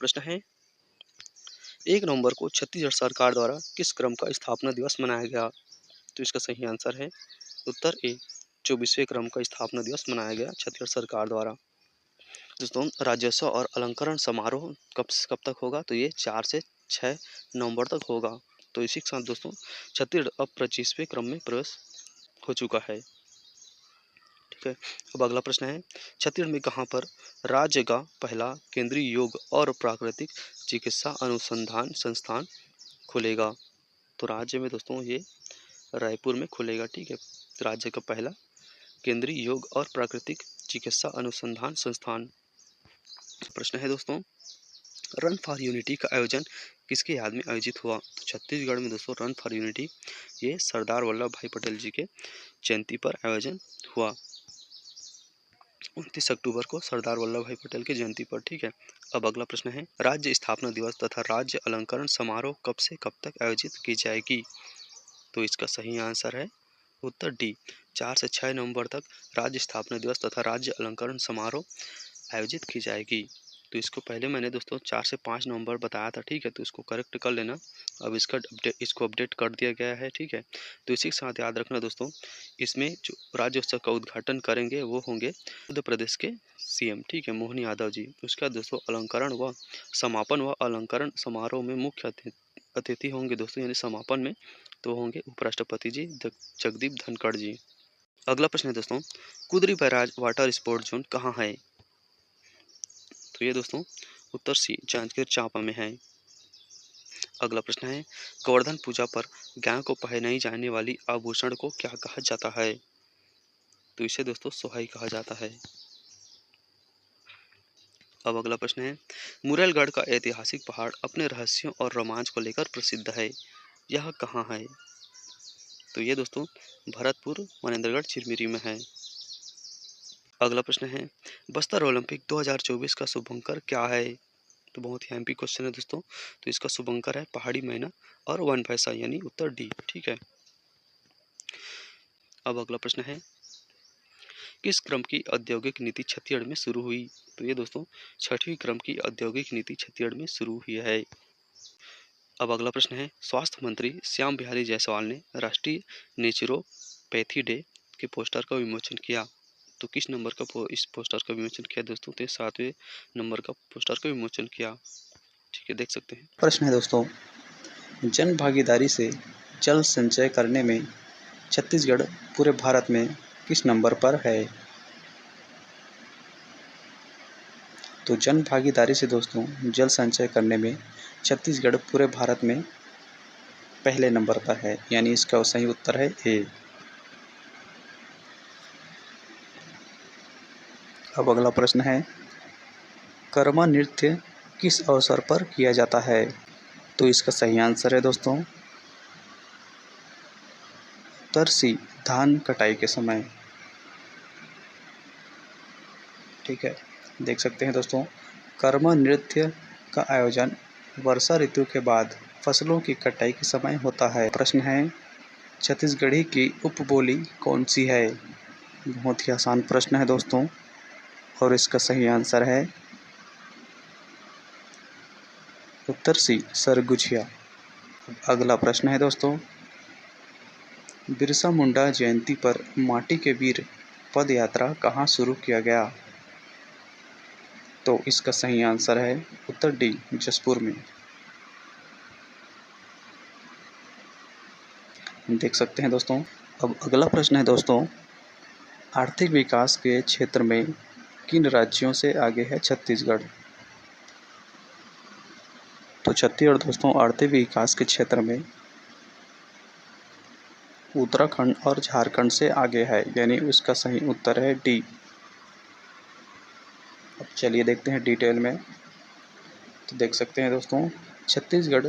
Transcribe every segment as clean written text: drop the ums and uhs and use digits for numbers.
प्रश्न है, 1 नवंबर को छत्तीसगढ़ सरकार द्वारा किस क्रम का स्थापना दिवस मनाया गया? तो इसका सही आंसर है उत्तर ए, 24वें क्रम का स्थापना दिवस मनाया गया छत्तीसगढ़ सरकार द्वारा। दोस्तों, राज्योत्सव और अलंकरण समारोह कब तक होगा? तो ये 4 से 6 नवंबर तक होगा। तो इसी के साथ दोस्तों छत्तीसगढ़ अब 25वें क्रम में प्रवेश हो चुका है। ठीक है, अब अगला प्रश्न है, छत्तीसगढ़ में कहाँ पर राज्य का पहला केंद्रीय योग और प्राकृतिक चिकित्सा अनुसंधान संस्थान खुलेगा? तो राज्य में दोस्तों ये रायपुर में खुलेगा। ठीक है, राज्य का पहला केंद्रीय योग और प्राकृतिक चिकित्सा अनुसंधान संस्थान। प्रश्न है दोस्तों, रन फॉर यूनिटी का आयोजन किसके याद में आयोजित हुआ? तो छत्तीसगढ़ में दोस्तों रन फॉर यूनिटी ये सरदार वल्लभ भाई पटेल जी के जयंती पर आयोजन हुआ 29 अक्टूबर को सरदार वल्लभ भाई पटेल की जयंती पर। ठीक है, अब अगला प्रश्न है, राज्य स्थापना दिवस तथा राज्य अलंकरण समारोह कब से कब तक आयोजित की जाएगी? तो इसका सही आंसर है उत्तर डी, 4 से 6 नवंबर तक राज्य स्थापना दिवस तथा राज्य अलंकरण समारोह आयोजित की जाएगी। तो इसको पहले मैंने दोस्तों 4 से 5 नवंबर बताया था। ठीक है, तो इसको करेक्ट कर लेना। अब इसको अपडेट कर दिया गया है। ठीक है, तो इसी के साथ याद रखना दोस्तों, इसमें जो राज्योत्सव का उद्घाटन करेंगे वो होंगे मध्य प्रदेश के सीएम। ठीक है, मोहन यादव जी। उसके बाद दोस्तों अलंकरण व समापन व अलंकरण समारोह में मुख्य अतिथि होंगे दोस्तों, यानी समापन में तो होंगे उपराष्ट्रपति जी जगदीप धनखड़ जी। अगला प्रश्न है दोस्तों, कुदरी बैराज वाटर स्पोर्ट जोन कहाँ है? तो ये दोस्तों उत्तर सी, जांजगीर चांपा में है। अगला प्रश्न है, गोवर्धन पूजा पर गाय को पहनाई जाने वाली आभूषण को क्या कहा जाता है? तो इसे दोस्तों सोहाई कहा जाता है। अब अगला प्रश्न है, मुरैलगढ़ का ऐतिहासिक पहाड़ अपने रहस्यों और रोमांच को लेकर प्रसिद्ध है, यह कहाँ है? तो ये दोस्तों भरतपुर मनेंद्रगढ़ चिरमिरी में है। अगला प्रश्न है, बस्तर ओलंपिक 2024 का शुभंकर क्या है? तो बहुत ही एमपी क्वेश्चन है दोस्तों। तो इसका शुभंकर है पहाड़ी मैना और वन भैंसा, यानी उत्तर डी। ठीक है, अब अगला प्रश्न है, किस क्रम की औद्योगिक नीति छत्तीसगढ़ में शुरू हुई? तो ये दोस्तों 6वीं क्रम की औद्योगिक नीति छत्तीसगढ़ में शुरू हुई है। अब अगला प्रश्न है, स्वास्थ्य मंत्री श्याम बिहारी जायसवाल ने राष्ट्रीय नेचुरोपैथी डे के पोस्टर का विमोचन किया। तो किस नंबर का इस पोस्टर का विमोचन किया दोस्तों? तो 7वें नंबर का पोस्टर का विमोचन किया। ठीक है, देख सकते हैं। प्रश्न है दोस्तों, जन भागीदारी से जल संचय करने में छत्तीसगढ़ पूरे भारत में किस नंबर पर है? तो जन भागीदारी से दोस्तों जल संचय करने में छत्तीसगढ़ पूरे भारत में पहले नंबर पर है, यानी इसका सही उत्तर है ए। अब अगला प्रश्न है, कर्मा नृत्य किस अवसर पर किया जाता है? तो इसका सही आंसर है दोस्तों उत्तर सी, धान कटाई के समय। ठीक है, देख सकते हैं दोस्तों, कर्मा नृत्य का आयोजन वर्षा ऋतु के बाद फसलों की कटाई के समय होता है। प्रश्न है, छत्तीसगढ़ी की उपबोली कौन सी है? बहुत ही आसान प्रश्न है दोस्तों, और इसका सही आंसर है उत्तर सी, सरगुजिया। अगला प्रश्न है दोस्तों, बिरसा मुंडा जयंती पर माटी के वीर पद यात्रा कहाँ शुरू किया गया? तो इसका सही आंसर है उत्तर डी, जसपुर में। देख सकते हैं दोस्तों, अब अगला प्रश्न है दोस्तों, आर्थिक विकास के क्षेत्र में किन राज्यों से आगे है छत्तीसगढ़? तो छत्तीसगढ़ दोस्तों आर्थिक विकास के क्षेत्र में उत्तराखंड और झारखंड से आगे है, यानी उसका सही उत्तर है डी। अब चलिए देखते हैं डिटेल में। तो देख सकते हैं दोस्तों, छत्तीसगढ़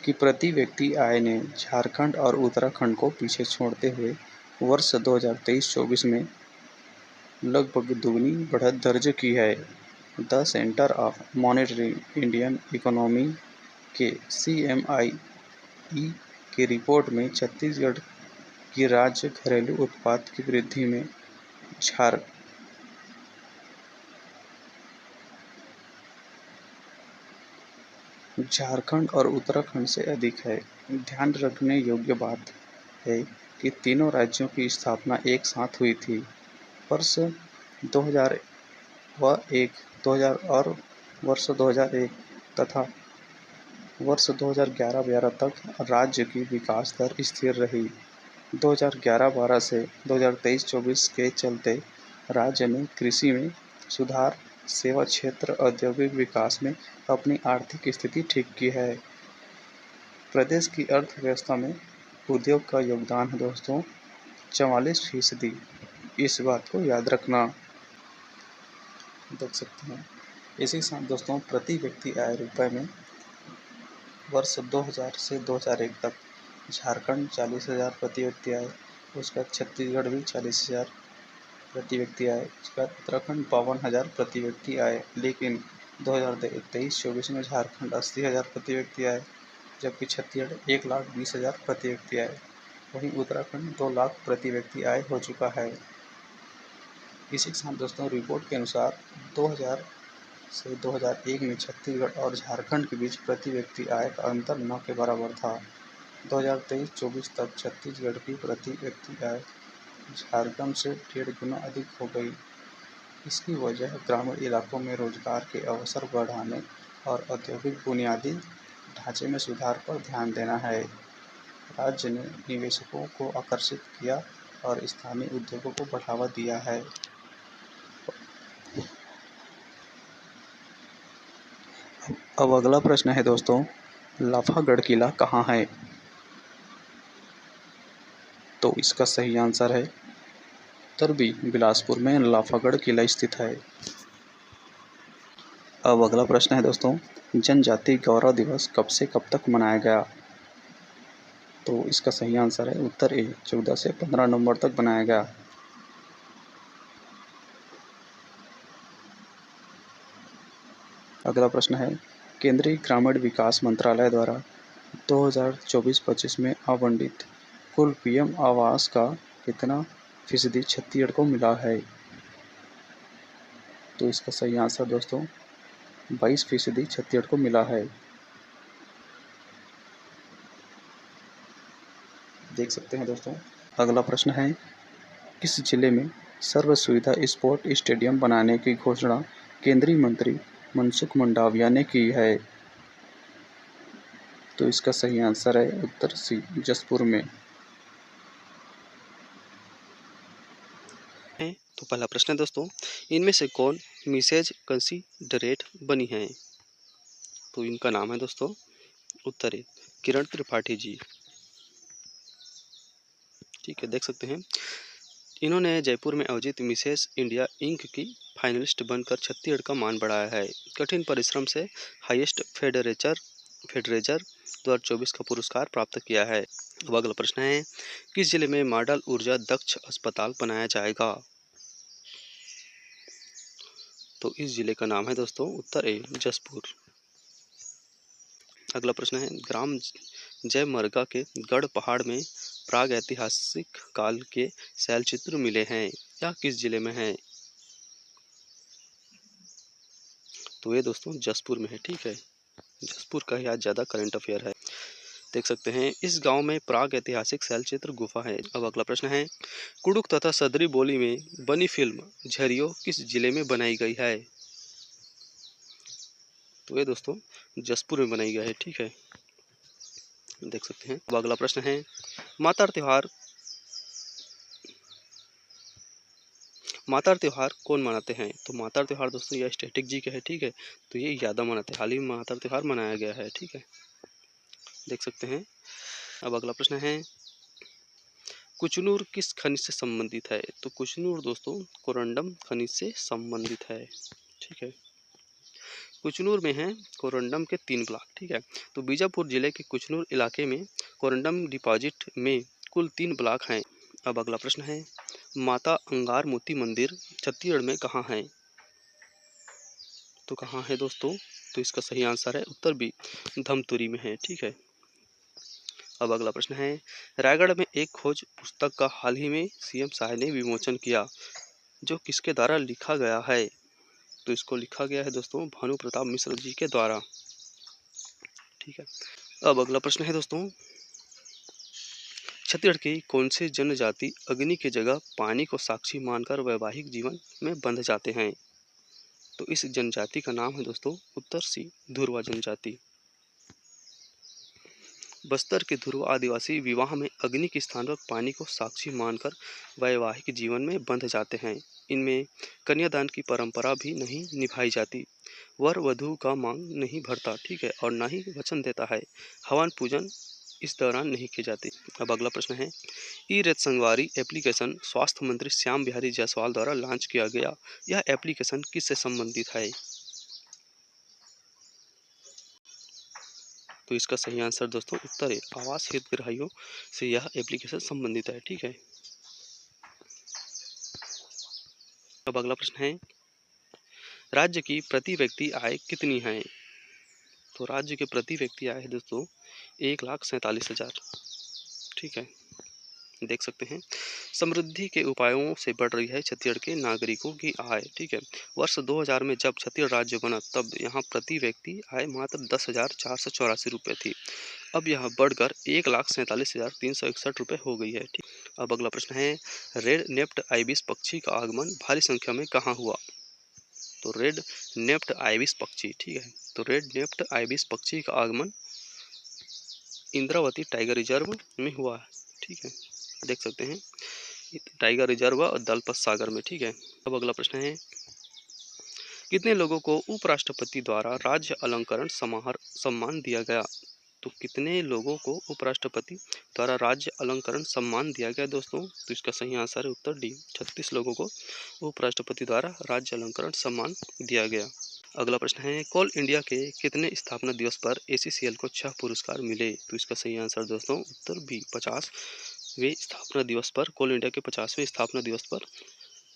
की प्रति व्यक्ति आय ने झारखंड और उत्तराखंड को पीछे छोड़ते हुए वर्ष 2023-24 में लगभग दुगनी बढ़त दर्ज की है। The centre of monitoring Indian economy के CMIE की रिपोर्ट में छत्तीसगढ़ की राज्य घरेलू उत्पाद की वृद्धि में झारखंड और उत्तराखंड से अधिक है। ध्यान रखने योग्य बात है कि तीनों राज्यों की स्थापना एक साथ हुई थी। वर्ष 2001, 2000 और वर्ष 2001 तथा वर्ष 2011-12 तक राज्य की विकास दर स्थिर रही। 2011-12 से 2023-24 के चलते राज्य ने कृषि में सुधार, सेवा क्षेत्र, औद्योगिक विकास में अपनी आर्थिक स्थिति ठीक की है। प्रदेश की अर्थव्यवस्था में उद्योग का योगदान है दोस्तों 44%। इस बात को याद रखना। देख सकते हैं। इसी के साथ दोस्तों प्रति व्यक्ति आय रुपए में वर्ष 2000 से 2001 तक झारखंड 40,000 प्रति व्यक्ति आए, उसका छत्तीसगढ़ भी 40,000 प्रति व्यक्ति आए, उसका उत्तराखंड 52,000 प्रति व्यक्ति आए। लेकिन 2023-24 में झारखंड 80,000 प्रति व्यक्ति आए, जबकि छत्तीसगढ़ 1,20,000 प्रति व्यक्ति आए। वहीं उत्तराखंड 2 लाख प्रति व्यक्ति आय हो चुका है। इसी के साथ दोस्तों रिपोर्ट के अनुसार 2000 से 2001 में छत्तीसगढ़ और झारखंड के बीच प्रति व्यक्ति आय का अंतर 9 के बराबर था। 2023-24 तक छत्तीसगढ़ की प्रति व्यक्ति आय झारखंड से 1.5 गुना अधिक हो गई। इसकी वजह ग्रामीण इलाकों में रोजगार के अवसर बढ़ाने और औद्योगिक बुनियादी ढांचे में सुधार पर ध्यान देना है। राज्य ने निवेशकों को आकर्षित किया और स्थानीय उद्योगों को बढ़ावा दिया है। अब अगला प्रश्न है दोस्तों, लाफागढ़ किला कहाँ है? तो इसका सही आंसर है उत्तर बी, बिलासपुर में लाफागढ़ किला स्थित है। अब अगला प्रश्न है दोस्तों, जनजाति गौरव दिवस कब से कब तक मनाया गया? तो इसका सही आंसर है उत्तर ए, 14 से 15 नवंबर तक मनाया गया। अगला प्रश्न है, केंद्रीय ग्रामीण विकास मंत्रालय द्वारा 2024-25 में आवंटित कुल पीएम आवास का कितना फीसदी छत्तीसगढ़ को मिला है? तो इसका सही आंसर दोस्तों 22% छत्तीसगढ़ को मिला है। देख सकते हैं दोस्तों। अगला प्रश्न है, किस जिले में सर्व सुविधा स्पोर्ट स्टेडियम बनाने की घोषणा केंद्रीय मंत्री मनसुख मंडाविया ने की है? तो इसका सही आंसर है उत्तर सी, जसपुर में। तो पहला प्रश्न है दोस्तों, इनमें से कौन मिसेज कंसीडरेट बनी है? तो इनका नाम है दोस्तों उत्तर ए, किरण त्रिपाठी जी। ठीक है, देख सकते हैं। इन्होंने जयपुर में आयोजित मिसेस इंडिया इंक की फाइनलिस्ट बनकर छत्तीसगढ़ का मान बढ़ाया है। कठिन परिश्रम से हाईएस्ट फेडरेचर 2024 का पुरस्कार प्राप्त किया है। अब अगला प्रश्न है, किस जिले में मॉडल ऊर्जा दक्ष अस्पताल बनाया जाएगा? तो इस जिले का नाम है दोस्तों उत्तर ए, जसपुर। अगला प्रश्न है, ग्राम जयमर्गा के गढ़ पहाड़ में प्राग ऐतिहासिक काल के शैल चित्र मिले हैं, यह किस जिले में है? तो ये दोस्तों जसपुर में है। ठीक है, जसपुर का ही आज ज़्यादा करंट अफेयर है। देख सकते हैं, इस गांव में प्राग ऐतिहासिक शैल चित्र गुफा है। अब अगला प्रश्न है, कुडुख तथा सदरी बोली में बनी फिल्म झरियो किस जिले में बनाई गई है? तो ये दोस्तों जसपुर में बनाई गई है। ठीक है, देख सकते हैं। अब अगला प्रश्न है, मातर त्योहार कौन मनाते हैं? तो मातर त्योहार दोस्तों यह स्टैटिक जी का है। ठीक है, तो ये ज़्यादा मनाते हैं, हाल ही में मातर त्योहार मनाया गया है। ठीक है, देख सकते हैं। अब अगला प्रश्न है, कुचनूर किस खनिज से संबंधित है? तो कुचनूर दोस्तों कोरंडम खनिज से संबंधित है। ठीक है, कुचनूर में है कोरंडम के 3 ब्लॉक। ठीक है, तो बीजापुर जिले के कुचनूर इलाके में कोरंडम डिपॉजिट में कुल 3 ब्लॉक हैं। अब अगला प्रश्न है, माता अंगार मोती मंदिर छत्तीसगढ़ में कहाँ है? तो कहाँ है दोस्तों? तो इसका सही आंसर है उत्तर बी, धमतुरी में है। ठीक है, अब अगला प्रश्न है, रायगढ़ में एक खोज पुस्तक का हाल ही में सीएम शाह ने विमोचन किया, जो किसके द्वारा लिखा गया है? तो इसको लिखा गया है दोस्तों भानु प्रताप मिश्र जी के द्वारा। ठीक है। अब अगला प्रश्न है दोस्तों, छत्तीसगढ़ की कौन सी जनजाति अग्नि की जगह पानी को साक्षी मानकर वैवाहिक जीवन में बंध जाते हैं? तो इस जनजाति का नाम है दोस्तों उत्तर सी धुरवा जनजाति। बस्तर के ध्रुव आदिवासी विवाह में अग्नि के स्थान पर पानी को साक्षी मानकर वैवाहिक जीवन में बंध जाते हैं। इनमें कन्यादान की परंपरा भी नहीं निभाई जाती, वर वधु का मांग नहीं भरता, ठीक है, और ना ही वचन देता है। हवन पूजन इस दौरान नहीं की जाती। अब अगला प्रश्न है, ई रथ संगवारी एप्लीकेशन स्वास्थ्य मंत्री श्याम बिहारी जायसवाल द्वारा लॉन्च किया गया। यह एप्लीकेशन किससे संबंधित है? तो इसका सही आंसर दोस्तों उत्तर है आवास हितग्राहियों से यह एप्लीकेशन संबंधित है, ठीक है। अब अगला प्रश्न है, राज्य की प्रति व्यक्ति आय कितनी है? तो राज्य के प्रति व्यक्ति आय है दोस्तों 1,47,000, ठीक है। देख सकते हैं समृद्धि के उपायों से बढ़ रही है छत्तीसगढ़ के नागरिकों की आय, ठीक है। वर्ष 2000 में जब छत्तीसगढ़ राज्य बना तब यहाँ प्रति व्यक्ति आय मात्र 10,484 रुपये थी। अब यह बढ़कर 1,47,361 रुपये हो गई है, ठीक। अब अगला प्रश्न है, रेड नेप्ड आइबिस पक्षी का आगमन भारी संख्या में कहाँ हुआ? तो रेड नेप्ड आइबिस पक्षी, ठीक है, तो रेड नेप्ड आइबिस पक्षी का आगमन इंद्रावती टाइगर रिजर्व में हुआ है, ठीक है। देख सकते हैं टाइगर रिजर्व और दलपत सागर में, ठीक है। अब अगला प्रश्न है, कितने लोगों को उपराष्ट्रपति द्वारा राज्य अलंकरण समारोह सम्मान दिया गया? तो कितने लोगों को उपराष्ट्रपति द्वारा राज्य अलंकरण सम्मान दिया गया दोस्तों? तो इसका सही आंसर है उत्तर डी 36 लोगों को उपराष्ट्रपति द्वारा राज्य अलंकरण सम्मान दिया गया। अगला प्रश्न है, कोल इंडिया के कितने स्थापना दिवस पर ACCL को 6 पुरस्कार मिले? तो इसका सही आंसर दोस्तों उत्तर बी 50वें स्थापना दिवस पर, कोल इंडिया के 50वें स्थापना दिवस पर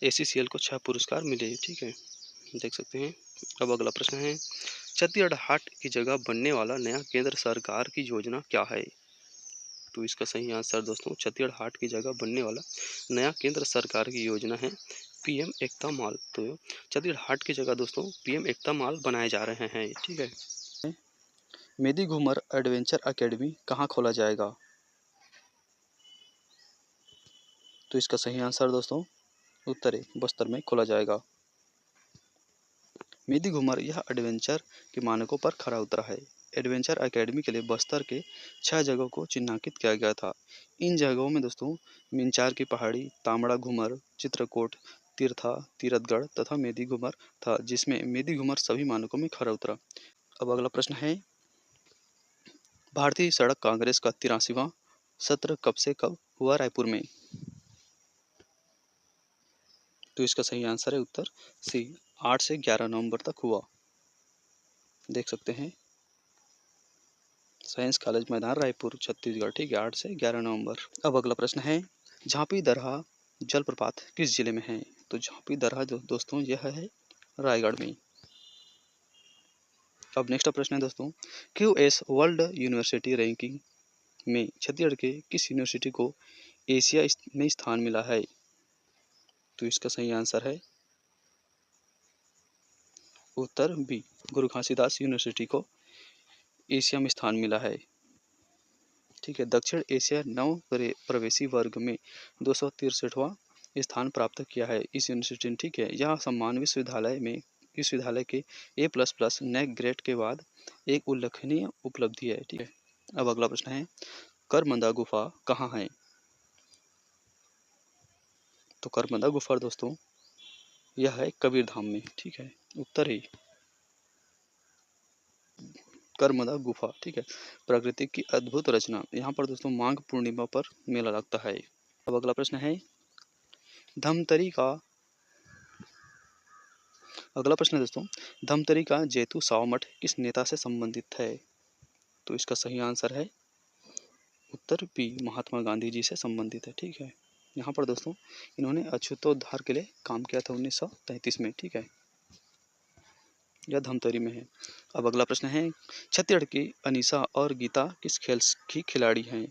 ACCL को 6 पुरस्कार मिले, ठीक है। देख सकते हैं। अब अगला प्रश्न है, छत्तीसगढ़ हाट की जगह बनने वाला नया केंद्र सरकार की योजना क्या है? तो इसका सही आंसर दोस्तों छत्तीसगढ़ हाट की जगह बनने वाला नया केंद्र सरकार की योजना है PM एकता मॉल। तो छत्तीसगढ़ हाट की जगह दोस्तों PM एकता मॉल बनाए जा रहे हैं, ठीक है। मेदी घूमर एडवेंचर अकेडमी कहाँ खोला जाएगा? तो इसका सही आंसर दोस्तों उत्तर है बस्तर में खोला जाएगा। मेदी घूमर यह एडवेंचर के मानकों पर खरा उतरा है। एडवेंचर अकेडमी के लिए बस्तर के 6 जगहों को चिन्हांकित किया गया था। इन जगहों में दोस्तों मिंचार की पहाड़ी, तामड़ा घूमर, चित्रकोट, तीर्था, तीरथगढ़ तथा मेदी घूमर था, जिसमें मेदी घूमर सभी मानकों में खरा उतरा। अब अगला प्रश्न है, भारतीय सड़क कांग्रेस का 83वां सत्र कब से कब हुआ रायपुर में? तो इसका सही आंसर है उत्तर सी 8 से 11 नवंबर तक हुआ। देख सकते हैं साइंस कॉलेज मैदान रायपुर छत्तीसगढ़, ठीक है, 8 से 11 नवंबर। अब अगला प्रश्न है, झांपी दरहा जलप्रपात किस जिले में है? तो झांपी दरहा जो दोस्तों यह है रायगढ़ में। अब नेक्स्ट प्रश्न है दोस्तों, QS वर्ल्ड यूनिवर्सिटी रैंकिंग में छत्तीसगढ़ के किस यूनिवर्सिटी को एशिया में स्थान मिला है? तो इसका सही आंसर है उत्तर बी गुरु घासीदास यूनिवर्सिटी को एशिया में स्थान मिला है, ठीक है। दक्षिण एशिया नव प्रवेशी वर्ग में 263वां स्थान प्राप्त किया है इस यूनिवर्सिटी ने, ठीक है। यह सम्मान विश्वविद्यालय के A++ नैक ग्रेड के बाद एक उल्लेखनीय उपलब्धि है, ठीक है। अब अगला प्रश्न है, करमदा गुफा कहाँ है? तो करमदा गुफा दोस्तों यह है कबीरधाम में, ठीक है, उत्तर ही करमदा गुफा, ठीक है। प्रकृति की अद्भुत रचना, यहाँ पर दोस्तों माघ पूर्णिमा पर मेला लगता है। अब अगला प्रश्न है, धमतरी का अगला प्रश्न है दोस्तों, धमतरी का जेतू साव मठ किस नेता से संबंधित है? तो इसका सही आंसर है उत्तर बी महात्मा गांधी जी से संबंधित है, ठीक है। यहाँ पर दोस्तों इन्होंने अछूतोद्धार के लिए काम किया था 1933 में, ठीक है। यह धमतरी में है। अब अगला प्रश्न है, छत्तीसगढ़ की अनीसा और गीता किस खेल की खिलाड़ी हैं?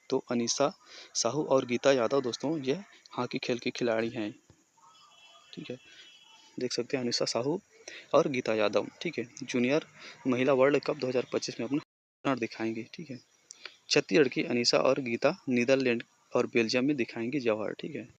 तो अनीसा साहू और गीता यादव दोस्तों यह हॉकी खेल की खिलाड़ी हैं, ठीक है। देख सकते हैं अनीसा साहू और गीता यादव, ठीक है, जूनियर महिला वर्ल्ड कप 2025 में अपना और दिखाएंगे, ठीक है। छत्तीसगढ़ की अनीसा और गीता नीदरलैंड और बेल्जियम में दिखाएंगे जौहर, ठीक है।